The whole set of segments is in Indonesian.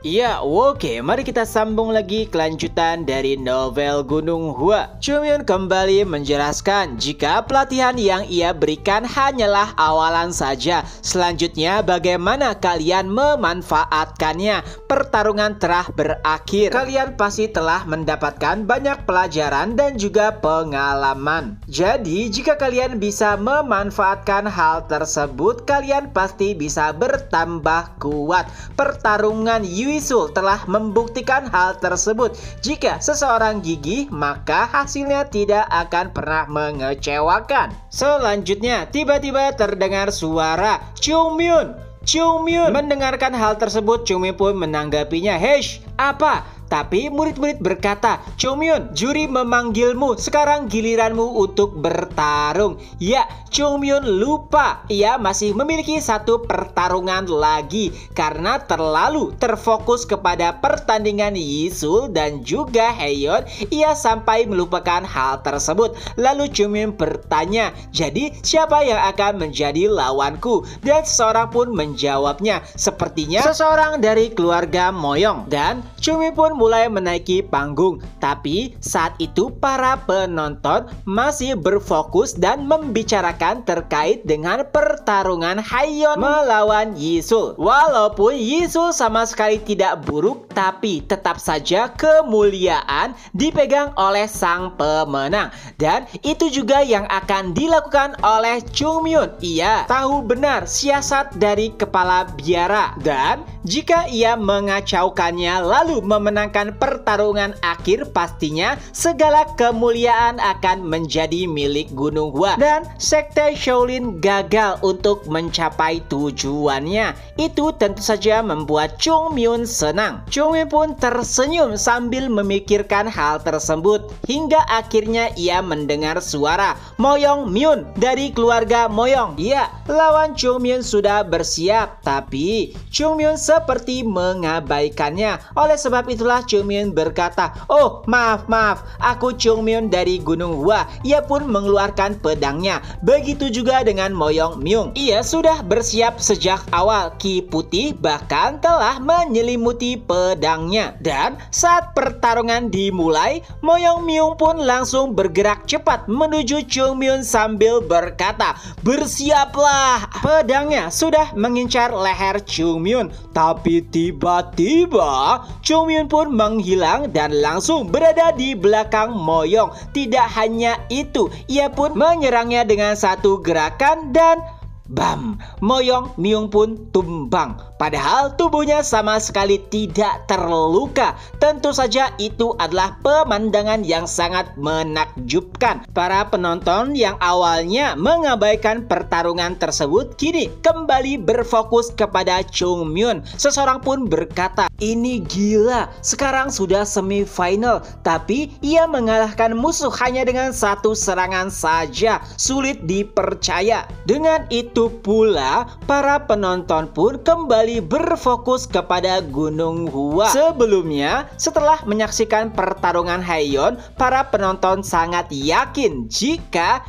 Iya, oke, mari kita sambung lagi kelanjutan dari novel Gunung Hua. Chungmyun kembali menjelaskan jika pelatihan yang ia berikan hanyalah awalan saja. Selanjutnya bagaimana kalian memanfaatkannya. Pertarungan telah berakhir. Kalian pasti telah mendapatkan banyak pelajaran dan juga pengalaman. Jadi jika kalian bisa memanfaatkan hal tersebut, kalian pasti bisa bertambah kuat. Pertarungan Yisul telah membuktikan hal tersebut. Jika seseorang gigih, maka hasilnya tidak akan pernah mengecewakan. Selanjutnya, tiba-tiba terdengar suara Chungmyun. Chungmyun mendengarkan hal tersebut, Chungmyun pun menanggapinya, "Heish, apa?" Tapi murid-murid berkata, "Chungmyun, juri memanggilmu, sekarang giliranmu untuk bertarung." Ya, Chungmyun lupa ia masih memiliki satu pertarungan lagi karena terlalu terfokus kepada pertandingan Yisul dan juga Haeyeon. Ia sampai melupakan hal tersebut. Lalu Chungmyun bertanya, "Jadi siapa yang akan menjadi lawanku?" Dan seseorang pun menjawabnya, "Sepertinya seseorang dari keluarga Moyong." Dan Chungmyun pun mulai menaiki panggung. Tapi saat itu para penonton masih berfokus dan membicarakan terkait dengan pertarungan Haeyeon melawan Yisul. Walaupun Yisul sama sekali tidak buruk, tapi tetap saja kemuliaan dipegang oleh sang pemenang. Dan itu juga yang akan dilakukan oleh Chungmyun. Ia tahu benar siasat dari kepala biara, dan jika ia mengacaukannya lalu memenangkan pertarungan akhir, pastinya segala kemuliaan akan menjadi milik Gunung Hua dan sekte Shaolin gagal untuk mencapai tujuannya. Itu tentu saja membuat Chungmyun senang. Chungmyun pun tersenyum sambil memikirkan hal tersebut hingga akhirnya ia mendengar suara Moyong Myun dari keluarga Moyong. Ya, lawan Chungmyun sudah bersiap, tapi Chungmyun seperti mengabaikannya. Oleh sebab itulah Chungmyun berkata, "Oh, maaf, aku Chungmyun dari Gunung Hua." Ia pun mengeluarkan pedangnya. Begitu juga dengan Moyong Myung. Ia sudah bersiap sejak awal. Ki putih bahkan telah menyelimuti pedangnya. Dan saat pertarungan dimulai, Moyong Myung pun langsung bergerak cepat menuju Chungmyun sambil berkata, "Bersiaplah." Pedangnya sudah mengincar leher Chungmyun. Tapi tiba-tiba Chungmyun pun menghilang dan langsung berada di belakang Moyong. Tidak hanya itu, ia pun menyerangnya dengan satu gerakan dan bam, Moyong Myung pun tumbang. Padahal tubuhnya sama sekali tidak terluka. Tentu saja itu adalah pemandangan yang sangat menakjubkan. Para penonton yang awalnya mengabaikan pertarungan tersebut kini kembali berfokus kepada Chungmyun. Seseorang pun berkata, "Ini gila, sekarang sudah semifinal, tapi ia mengalahkan musuh hanya dengan satu serangan saja. Sulit dipercaya." Dengan itu pula para penonton pun kembali berfokus kepada Gunung Hua. Sebelumnya, setelah menyaksikan pertarungan Haeyeon, para penonton sangat yakin jika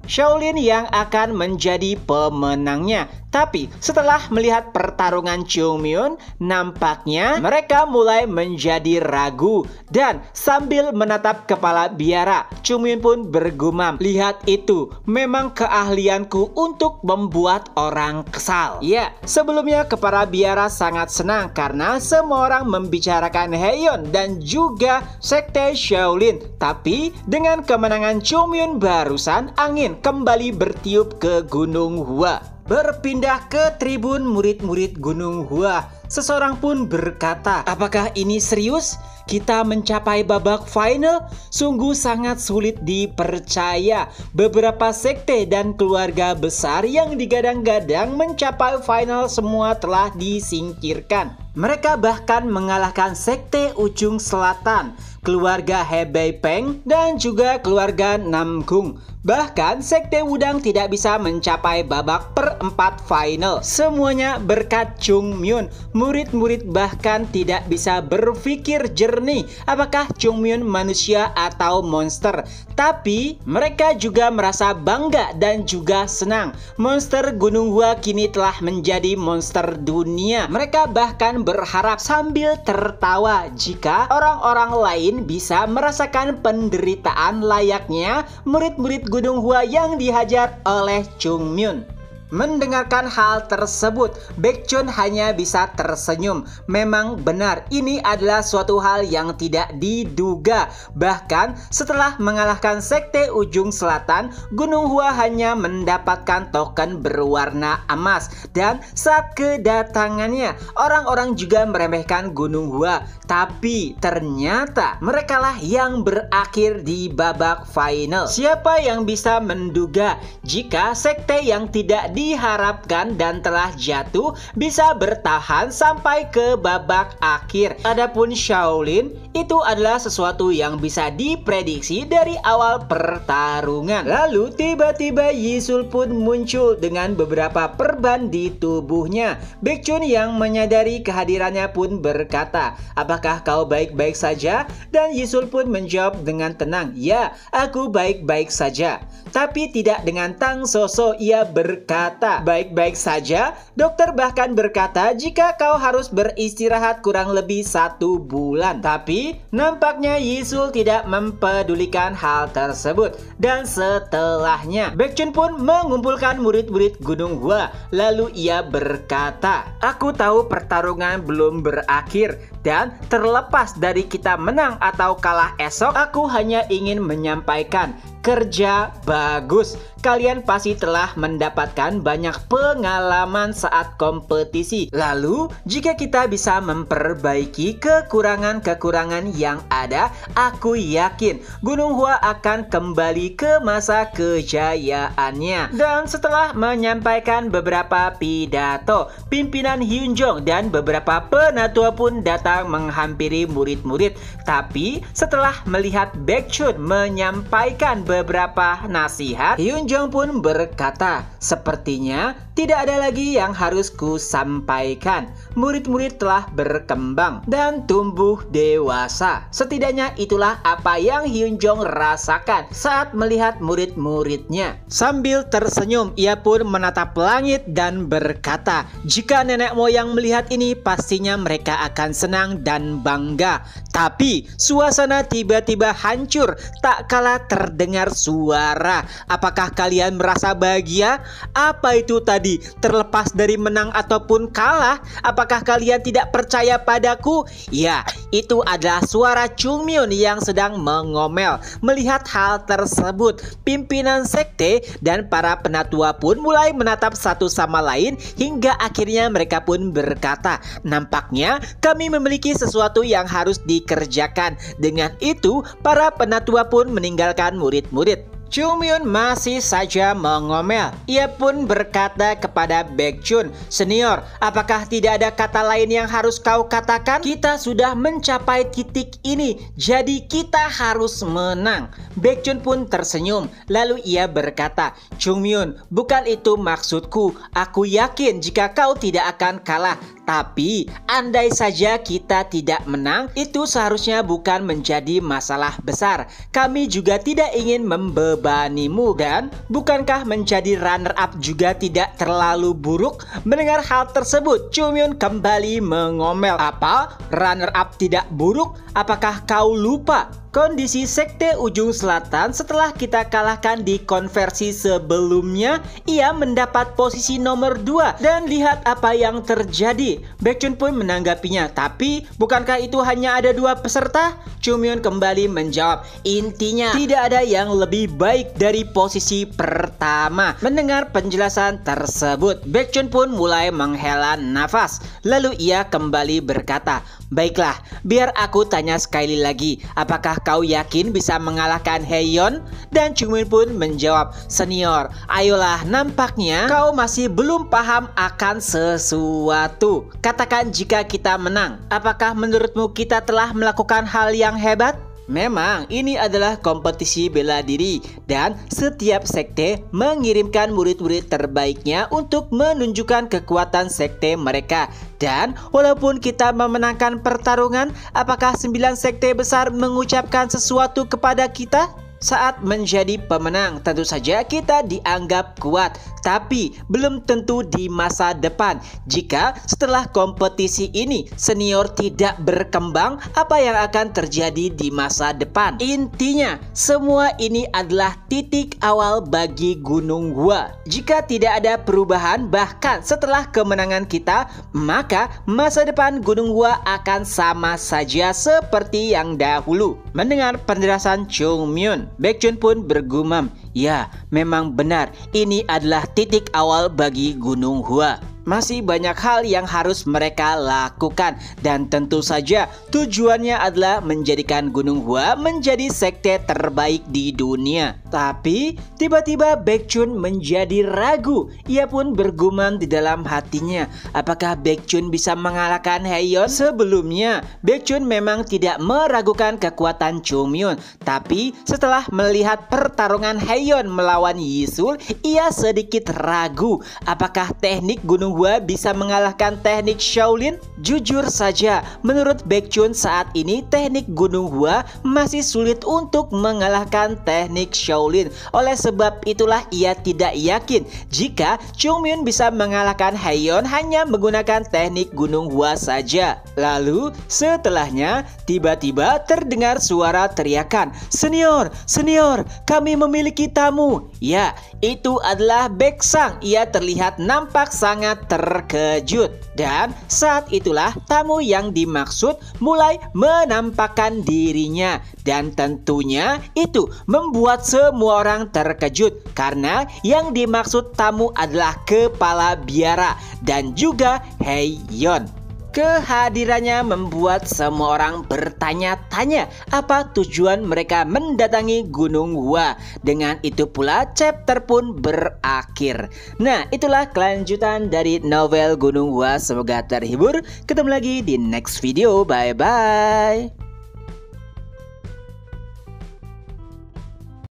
Shaolin yang akan menjadi pemenangnya. Tapi setelah melihat pertarungan Chungmyun, nampaknya mereka mulai menjadi ragu. Dan sambil menatap kepala biara, Chungmyun pun bergumam, "Lihat itu, memang keahlianku untuk membuat orang kesal." Ya, sebelumnya kepala biara sangat senang karena semua orang membicarakan Haeyeon dan juga sekte Shaolin. Tapi dengan kemenangan Chungmyun barusan, angin kembali bertiup ke Gunung Hua. Berpindah ke tribun murid-murid Gunung Hua, seseorang pun berkata, "Apakah ini serius? Kita mencapai babak final? Sungguh sangat sulit dipercaya. Beberapa sekte dan keluarga besar yang digadang-gadang mencapai final semua telah disingkirkan. Mereka bahkan mengalahkan sekte ujung selatan, keluarga Hebei Peng, dan juga keluarga Namgung. Bahkan sekte Wudang tidak bisa mencapai babak perempat final. Semuanya berkat Chungmyun. Murid-murid bahkan tidak bisa berpikir jernih apakah Chungmyun manusia atau monster. Tapi mereka juga merasa bangga dan juga senang. Monster Gunung Hua kini telah menjadi monster dunia. Mereka bahkan dan berharap sambil tertawa jika orang-orang lain bisa merasakan penderitaan layaknya murid-murid Gunung Hua yang dihajar oleh Chungmyun. Mendengarkan hal tersebut, Baekhyun hanya bisa tersenyum. Memang benar, ini adalah suatu hal yang tidak diduga. Bahkan setelah mengalahkan Sekte Ujung Selatan, Gunung Hua hanya mendapatkan token berwarna emas. Dan saat kedatangannya, orang-orang juga meremehkan Gunung Hua. Tapi ternyata merekalah yang berakhir di babak final. Siapa yang bisa menduga jika sekte yang tidak diharapkan dan telah jatuh bisa bertahan sampai ke babak akhir. Adapun Shaolin, itu adalah sesuatu yang bisa diprediksi dari awal pertarungan. Lalu tiba-tiba Yisul pun muncul dengan beberapa perban di tubuhnya. Baekhyun yang menyadari kehadirannya pun berkata, "Apakah kau baik-baik saja?" Dan Yisul pun menjawab dengan tenang, "Ya, aku baik-baik saja." Tapi tidak dengan Tang Soso, ia berkata, "Baik-baik saja?" Dokter bahkan berkata jika kau harus beristirahat kurang lebih 1 bulan. Tapi nampaknya Yisul tidak mempedulikan hal tersebut. Dan setelahnya, Baekhyun pun mengumpulkan murid-murid Gunung Hua. Lalu ia berkata, "Aku tahu pertarungan belum berakhir. Dan terlepas dari kita menang atau kalah esok, aku hanya ingin menyampaikan, kerja bagus. Kalian pasti telah mendapatkan banyak pengalaman saat kompetisi. Lalu, jika kita bisa memperbaiki kekurangan-kekurangan yang ada, aku yakin Gunung Hua akan kembali ke masa kejayaannya." Dan setelah menyampaikan beberapa pidato, pimpinan Hyunjong dan beberapa penatua pun datang menghampiri murid-murid. Tapi setelah melihat Baekhyun menyampaikan beberapa nasihat, Hyunjong pun berkata, "Sepertinya tidak ada lagi yang harus ku sampaikan. Murid-murid telah berkembang dan tumbuh dewasa." Setidaknya itulah apa yang Hyunjong rasakan saat melihat murid-muridnya. Sambil tersenyum, ia pun menatap langit dan berkata, "Jika nenek moyang melihat ini, pastinya mereka akan senang dan bangga." Tapi suasana tiba-tiba hancur tak kala terdengar suara. Apakah kalian merasa bahagia? Apa itu tadi? Terlepas dari menang ataupun kalah, apakah kalian tidak percaya padaku? Ya, itu adalah suara Chungmyun yang sedang mengomel. Melihat hal tersebut, pimpinan sekte dan para penatua pun mulai menatap satu sama lain hingga akhirnya mereka pun berkata, "Nampaknya kami memiliki sesuatu yang harus dikerjakan." Dengan itu, para penatua pun meninggalkan murid-murid. Chungmyun masih saja mengomel. Ia pun berkata kepada Baekhyun, "Senior, apakah tidak ada kata lain yang harus kau katakan? Kita sudah mencapai titik ini, jadi kita harus menang." Baekhyun pun tersenyum. Lalu ia berkata, "Chungmyun, bukan itu maksudku. Aku yakin jika kau tidak akan kalah. Tapi andai saja kita tidak menang, itu seharusnya bukan menjadi masalah besar. Kami juga tidak ingin membebanimu, dan bukankah menjadi runner up juga tidak terlalu buruk?" Mendengar hal tersebut, Chungmyun kembali mengomel. "Apa? Runner up tidak buruk? Apakah kau lupa kondisi Sekte Ujung Selatan setelah kita kalahkan di konversi sebelumnya? Ia mendapat posisi nomor 2 dan lihat apa yang terjadi." Baekhyun pun menanggapinya, "Tapi bukankah itu hanya ada 2 peserta?" Chungmyun kembali menjawab, "Intinya tidak ada yang lebih baik dari posisi pertama." Mendengar penjelasan tersebut, Baekhyun pun mulai menghela nafas. Lalu ia kembali berkata, "Baiklah, biar aku tanya sekali lagi, apakah kau yakin bisa mengalahkan Haeyeon?" Dan Chungmyun pun menjawab, "Senior, ayolah, nampaknya kau masih belum paham akan sesuatu. Katakan jika kita menang, apakah menurutmu kita telah melakukan hal yang hebat?" Memang ini adalah kompetisi bela diri dan setiap sekte mengirimkan murid-murid terbaiknya untuk menunjukkan kekuatan sekte mereka. Dan walaupun kita memenangkan pertarungan, apakah 9 sekte besar mengucapkan sesuatu kepada kita? Saat menjadi pemenang, tentu saja kita dianggap kuat, tapi belum tentu di masa depan. Jika setelah kompetisi ini senior tidak berkembang, apa yang akan terjadi di masa depan? Intinya, semua ini adalah titik awal bagi Gunung Hua. Jika tidak ada perubahan, bahkan setelah kemenangan kita, maka masa depan Gunung Hua akan sama saja seperti yang dahulu. Mendengar penjelasan Chung Myun, Baekhyun pun bergumam, ya memang benar, ini adalah titik awal bagi Gunung Hua. Masih banyak hal yang harus mereka lakukan dan tentu saja tujuannya adalah menjadikan Gunung Hua menjadi sekte terbaik di dunia. Tapi tiba-tiba Baekhyun menjadi ragu. Ia pun bergumam di dalam hatinya, apakah Baekhyun bisa mengalahkan Haeyeon? Sebelumnya Baekhyun memang tidak meragukan kekuatan Chung Myun, tapi setelah melihat pertarungan Haeyeon melawan Yisul, ia sedikit ragu apakah teknik Gunung Hua bisa mengalahkan teknik Shaolin. Jujur saja, menurut Baekhyun saat ini teknik Gunung Hua masih sulit untuk mengalahkan teknik Shaolin. Oleh sebab itulah ia tidak yakin jika Chung Myun bisa mengalahkan Haeyeon hanya menggunakan teknik Gunung Hua saja. Lalu setelahnya tiba-tiba terdengar suara teriakan, "Senior, senior, kami memiliki tamu." Ya, itu adalah Baeksang. Ia terlihat nampak sangat terkejut. Dan saat itulah tamu yang dimaksud mulai menampakkan dirinya. Dan tentunya itu membuat semua orang terkejut karena yang dimaksud tamu adalah kepala biara dan juga Haeyeon. Kehadirannya membuat semua orang bertanya-tanya apa tujuan mereka mendatangi Gunung Hua. Dengan itu pula chapter pun berakhir. Nah, itulah kelanjutan dari novel Gunung Hua. Semoga terhibur. Ketemu lagi di next video. Bye-bye.